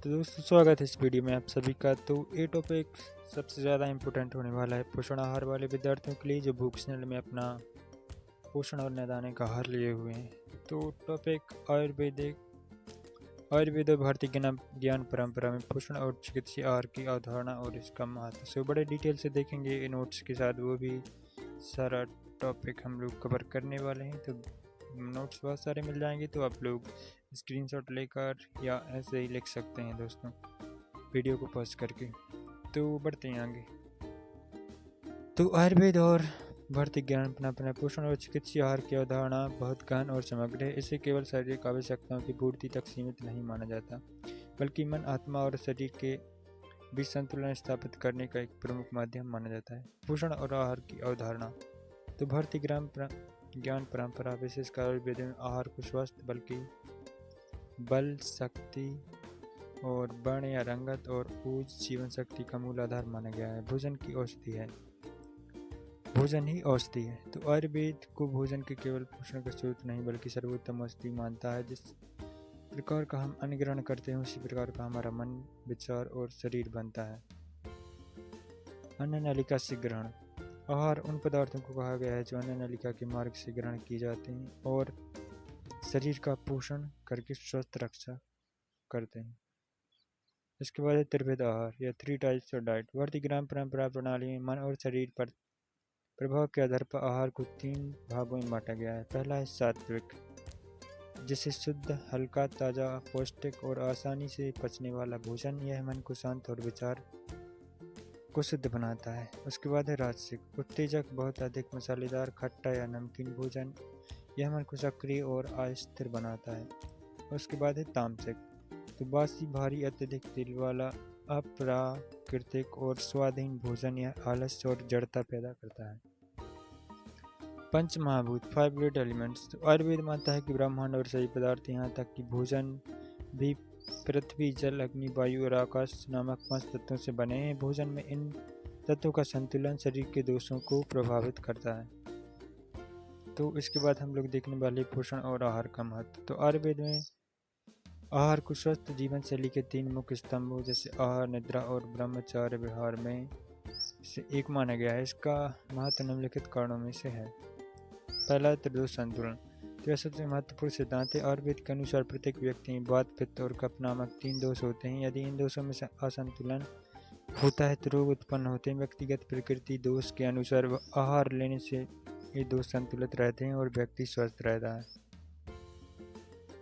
तो दोस्तों स्वागत है इस वीडियो में आप सभी का। तो ये टॉपिक सबसे ज़्यादा इम्पोर्टेंट होने वाला है पोषण आहार वाले विद्यार्थियों के लिए जो बुक चैनल में अपना पोषण और नैदानिक आहार लिए हुए हैं। तो टॉपिक आयुर्वेद और भारतीय ज्ञान परंपरा में पोषण और चिकित्सीय आहार की अवधारणा और इसका महत्व से बड़े डिटेल से देखेंगे नोट्स के साथ। वो भी सारा टॉपिक हम लोग कवर करने वाले हैं। तो नोट्स बहुत सारे मिल जाएंगे, तो आप लोग स्क्रीनशॉट लेकर या ऐसे ही लिख सकते हैं दोस्तों वीडियो को पॉज करके। तो बढ़ते हैं आगे। तो आयुर्वेद और भारतीय ज्ञान परंपरा पोषण और चिकित्सीय आहार की अवधारणा बहुत गहन और समग्र है। इसे केवल शारीरिक आवश्यकताओं की पूर्ति तक सीमित नहीं माना जाता, बल्कि मन, आत्मा और शरीर के बीच संतुलन स्थापित करने का एक प्रमुख माध्यम माना जाता है। पोषण और आहार की अवधारणा। तो भारतीय ज्ञान परंपरा विशेषकर आयुर्वेद में आहार को स्वस्थ बल्कि बल, शक्ति और वर्ण या रंगत और ऊर्ज जीवन शक्ति का मूल आधार माना गया है। भोजन ही औषधि है। तो आयुर्वेद को भोजन के केवल पोषण का स्रोत नहीं बल्कि सर्वोत्तम औषधि मानता है। जिस प्रकार का हम अन्न ग्रहण करते हैं उसी प्रकार का हमारा मन, विचार और शरीर बनता है। अन्न नलिका से ग्रहण। आहार उन पदार्थों को कहा गया है जो अन्न नलिका के मार्ग से ग्रहण किए जाते हैं और शरीर का पोषण करके स्वस्थ रक्षा करते हैं। इसके बाद है त्रिविध आहार या 3 टाइप्स ऑफ डाइट। भारतीय ग्राम परंपरा प्रणाली में मन और शरीर पर प्रभाव के आधार पर आहार को 3 भागों में बांटा गया है। पहला है सात्विक, जिसे शुद्ध, हल्का, ताजा, पौष्टिक और आसानी से पचने वाला भोजन। यह मन को शांत और विचार को शुद्ध बनाता है। उसके बाद है राजसिक, उत्तेजक, बहुत अधिक मसालेदार, खट्टा या नमकीन भोजन। यह मन को सक्रिय और अस्थिर बनाता है। उसके बाद है तामसिक, तो बासी, भारी, अत्यधिक तेल वाला, अप्राकृतिक और स्वादहीन भोजन। यह आलस्य और जड़ता पैदा करता है। पंच महाभूत, 5 ग्रेट एलिमेंट्स। तो आयुर्वेद मानता है कि ब्रह्मांड और सभी पदार्थ यहाँ तक कि भोजन भी पृथ्वी, जल, अग्नि, वायु और आकाश नामक 5 तत्वों से बने हैं। भोजन में इन तत्वों का संतुलन शरीर के दोषों को प्रभावित करता है। तो इसके बाद हम लोग देखने वाले पोषण और आहार का महत्व। तो आयुर्वेद में आहार को स्वस्थ जीवन शैली के 3 मुख्य स्तंभों जैसे आहार, निद्रा और ब्रह्मचार्य विहार में से एक माना गया है। इसका महत्व निम्नलिखित कारणों में से है। पहला, त्रिदोष संतुलन। तो यह सबसे महत्वपूर्ण सिद्धांत है। आयुर्वेद के अनुसार प्रत्येक व्यक्ति में वात, पित्त और कफ नामक 3 दोष होते हैं। यदि इन दोषों में असंतुलन होता है तो रोग उत्पन्न होते हैं। व्यक्तिगत प्रकृति दोष के अनुसार आहार लेने से ये दोष संतुलित रहते हैं और व्यक्ति स्वस्थ रहता है।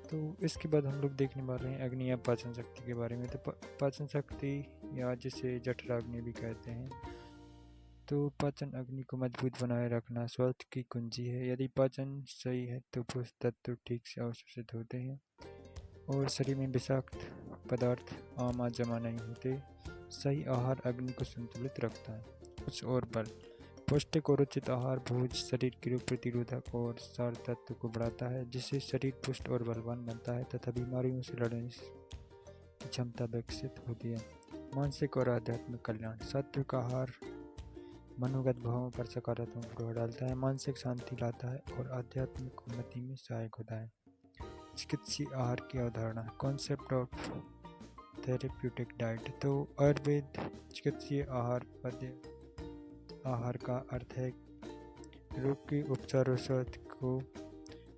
तो इसके बाद हम लोग देखने वाले हैं अग्नि या पाचन शक्ति के बारे में। तो पाचन शक्ति या जिसे जठराग्नि भी कहते हैं, तो पाचन अग्नि को मजबूत बनाए रखना स्वास्थ्य की कुंजी है। यदि पाचन सही है तो पोषक तत्व ठीक से अवशोषित होते हैं और शरीर में विषाक्त पदार्थ आम जमा नहीं होते। सही आहार अग्नि को संतुलित रखता है। कुछ और बल, पौष्टिक और उचित आहार भोज शरीर की रोग प्रतिरोधक और सार तत्व को बढ़ाता है, जिससे शरीर पुष्ट और बलवान बनता है तथा बीमारियों से लड़ने की क्षमता विकसित होती है। मानसिक और आध्यात्मिक कल्याण। सात्विक आहार मनोगत भावों पर सकारात्मक प्रभाव डालता है, मानसिक शांति लाता है और आध्यात्मिक उन्नति में सहायक होता है। चिकित्सीय आहार की अवधारणा, कॉन्सेप्ट ऑफ थेरेप्यूटिक डाइट। तो आयुर्वेद चिकित्सीय आहार का अर्थ है रोग के उपचार और स्वास्थ्य को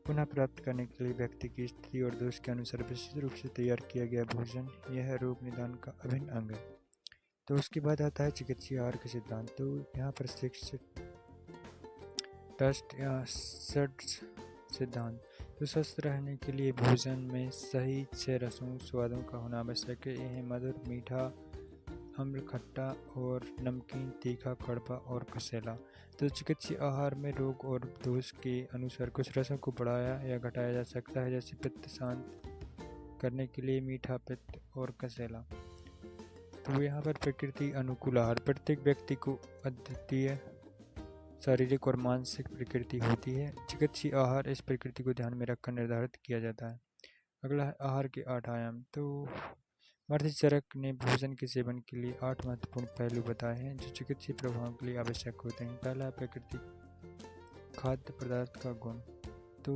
पुनः प्राप्त करने के लिए व्यक्ति की स्थिति और दोष के अनुसार विशेष रूप से तैयार किया गया भोजन। यह रोग निदान का अभिन्न अंग है। तो उसके बाद आता है चिकित्सीय आहार के सिद्धांत। तो यहाँ पर 6 टेस्ट या सेट्स सिद्धांत। तो स्वस्थ रहने के लिए भोजन में सही 6 रसों स्वादों का होना आवश्यक है। यह मधुर, मीठा, अम्ल, खट्टा और नमकीन, तीखा, कड़वा और कसेला। तो चिकित्सीय आहार में रोग और दोष के अनुसार कुछ रसों को बढ़ाया या घटाया जा सकता है, जैसे पित्त शांत करने के लिए मीठा, पित्त और कसेला। तो यहाँ पर प्रकृति अनुकूल आहार। प्रत्येक व्यक्ति को अद्वितीय शारीरिक और मानसिक प्रकृति होती है। चिकित्सीय आहार इस प्रकृति को ध्यान में रखकर निर्धारित किया जाता है। अगला है आहार के 8 आयाम। तो मार्टी चरक ने भोजन के सेवन के लिए 8 महत्वपूर्ण पहलू बताए हैं जो चिकित्सीय प्रभाव के लिए आवश्यक होते हैं। पहला है प्राकृतिक खाद्य पदार्थ का गुण। तो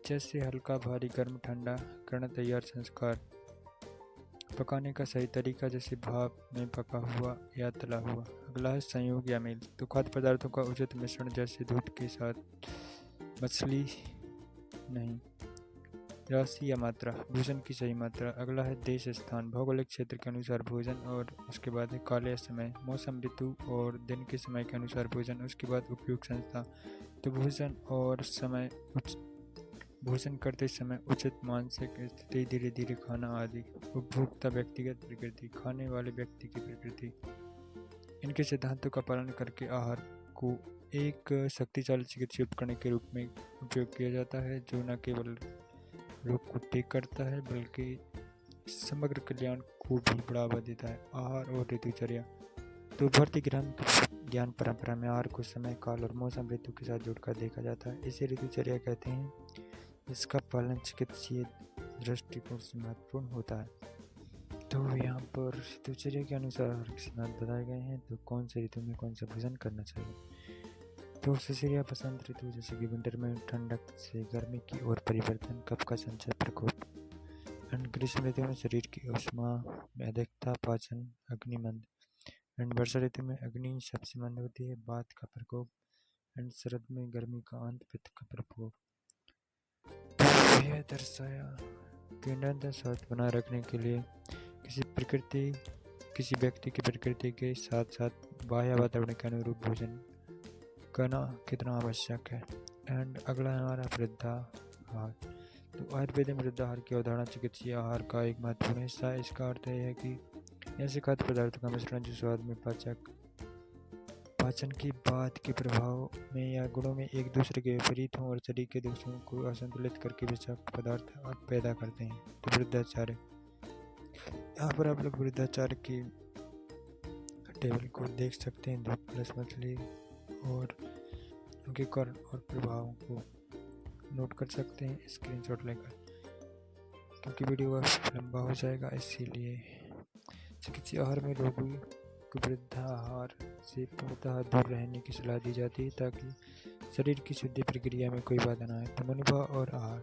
जैसे हल्का, भारी, गर्म, ठंडा, कर्ण तैयार संस्कार पकाने का सही तरीका, जैसे भाप में पका हुआ या तला हुआ। अगला है संयोग या मेल। तो खाद्य पदार्थों का उचित मिश्रण, जैसे दूध के साथ मछली नहीं। राशि या मात्रा, भोजन की सही मात्रा। अगला है देश स्थान, भौगोलिक क्षेत्र के अनुसार भोजन। और उसके बाद है काल या समय, मौसम, ऋतु और दिन के समय के अनुसार भोजन। उसके बाद उपयुक्त संस्था, तो भोजन करते समय उचित मानसिक स्थिति, धीरे धीरे खाना आदि। उपभोक्ता, व्यक्तिगत प्रकृति, खाने वाले व्यक्ति की प्रकृति। इनके सिद्धांतों का पालन करके आहार को एक शक्तिशाली चिकित्सीय उपकरण के रूप में उपयोग किया जाता है, जो न केवल रोग को ठीक करता है बल्कि समग्र कल्याण को भी बढ़ावा देता है। आहार और ऋतुचर्या, तो भारतीय ज्ञान परंपरा में आहार को समय, काल और मौसम, ऋतु के साथ जोड़कर देखा जाता है। इसे ऋतुचर्या कहते हैं। इसका पालन चिकित्सीय दृष्टिकोण से महत्वपूर्ण होता है। तो यहाँ पर ऋतुचर्या के अनुसार सिद्धांत बताए गए हैं। तो कौन से ऋतु में कौन सा भोजन करना चाहिए। तो शिशिर बसंत ऋतु, जैसे कि विंटर में ठंडक से गर्मी की ओर परिवर्तन, कफ का संचय, प्रकोप। एंड ग्रीष्म ऋतु में शरीर की ऊष्मा में अधिकता, पाचन, अग्निमंद। एंड वर्षा ऋतु में अग्नि सबसे मंद होती है, वात का प्रकोप। एंड शरद में गर्मी का अंत, पित्त का प्रकोप। तो यह दर्शाया कि निरंतर स्वास्थ्य बनाए रखने के लिए किसी व्यक्ति की प्रकृति के साथ साथ बाह्य वातावरण के अनुरूप भोजन करना कितना आवश्यक है। एंड अगला है हमारा वृद्धाहार। तो आयुर्वेद में वृद्धाहार की अवधारणा चिकित्सीय आहार का एक महत्वपूर्ण हिस्सा है। इसका अर्थ यह है कि ऐसे खाद्य पदार्थों का मिश्रण जो स्वाद में, पाचन की बात के प्रभाव में या गुणों में एक दूसरे के विपरीत हों और शरीर के दोषों को असंतुलित करके विषाक्त पदार्थ पैदा करते हैं। तो वृद्धाचार्य, यहाँ पर आप लोग वृद्धाचार्य की टेबल को देख सकते हैं। दूध प्लस मछली और उनके कारण और प्रभावों को नोट कर सकते हैं स्क्रीनशॉट लेकर, क्योंकि वीडियो लंबा हो जाएगा। इसीलिए चिकित्सीय आहार में रोगी को वृद्धाहार से पूर्णतः दूर रहने की सलाह दी जाती है, ताकि शरीर की शुद्धि प्रक्रिया में कोई बाधा न आए। तो मनोभाव और आहार,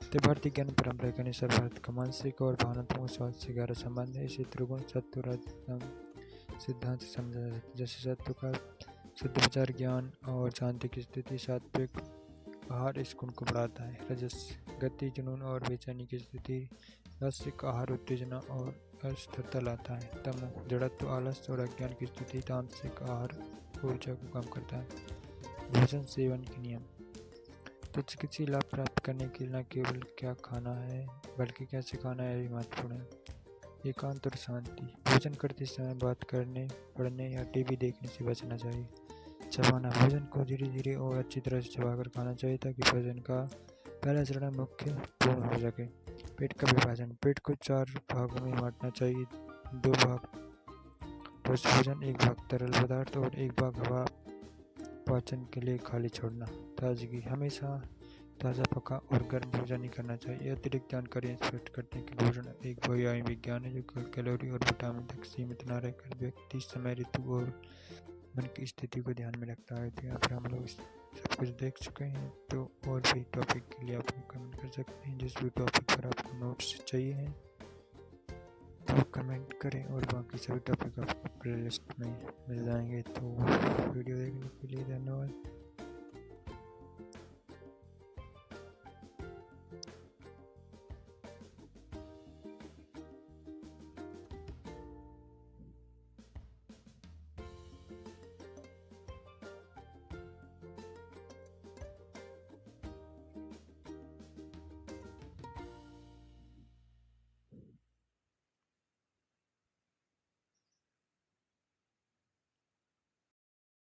तो भारतीय ज्ञान परंपरा के अनुसार भारत का मानसिक और भावनात्मक स्वास्थ्य से गहरा संबंध है। इसे त्रिगुण सत्व रजतम सिद्धांत से समझा जाता है। जैसे सत्व का शुद्ध विचार, ज्ञान और शांति की स्थिति। सात्विक आहार इस गुण को बढ़ाता है। रजस गति, जुनून और बेचैनी की स्थिति। राजसिक आहार उत्तेजना और अस्थिरता लाता है। तमो जड़त्व, आलस और अज्ञान की स्थिति। तामसिक आहार ऊर्जा को कम करता है। भोजन सेवन के नियम, तो चिकित्सीय लाभ प्राप्त करने के लिए न केवल क्या खाना है बल्कि कैसे खाना है, भी महत्वपूर्ण है। एकांत और शांति, भोजन करते समय बात करने, पढ़ने या टीवी देखने से बचना चाहिए। चबाना, भोजन को धीरे धीरे और अच्छी तरह से चबाकर खाना चाहिए, ताकि भोजन का पहला चरण मुख्य पूर्ण हो सके। पेट का विभाजन, पेट को 4 भागों में बांटना चाहिए। 2 भाग ठोस भोजन, 1 भाग तरल पदार्थ और 1 भाग हवा पाचन के लिए खाली छोड़ना। ताजगी, हमेशा ताज़ा, पका और गर्म भोजन ही करना चाहिए। अतिरिक्त जानकारी स्पष्ट करते हैं कि भोजन एक बहुआयामी विज्ञान है, जो कैलोरी और विटामिन तक सीमित न रहकर व्यक्ति, समय, ऋतु और मन की स्थिति को ध्यान में रखता है। तो यहाँ पर हम लोग सब कुछ देख चुके हैं। तो और भी टॉपिक के लिए आप कमेंट कर सकते हैं। जिस भी टॉपिक पर आपको नोट्स चाहिए हैं तो कमेंट करें, और बाकी सभी टॉपिक आपको प्लेलिस्ट में मिल जाएंगे। तो वीडियो देखने के लिए धन्यवाद।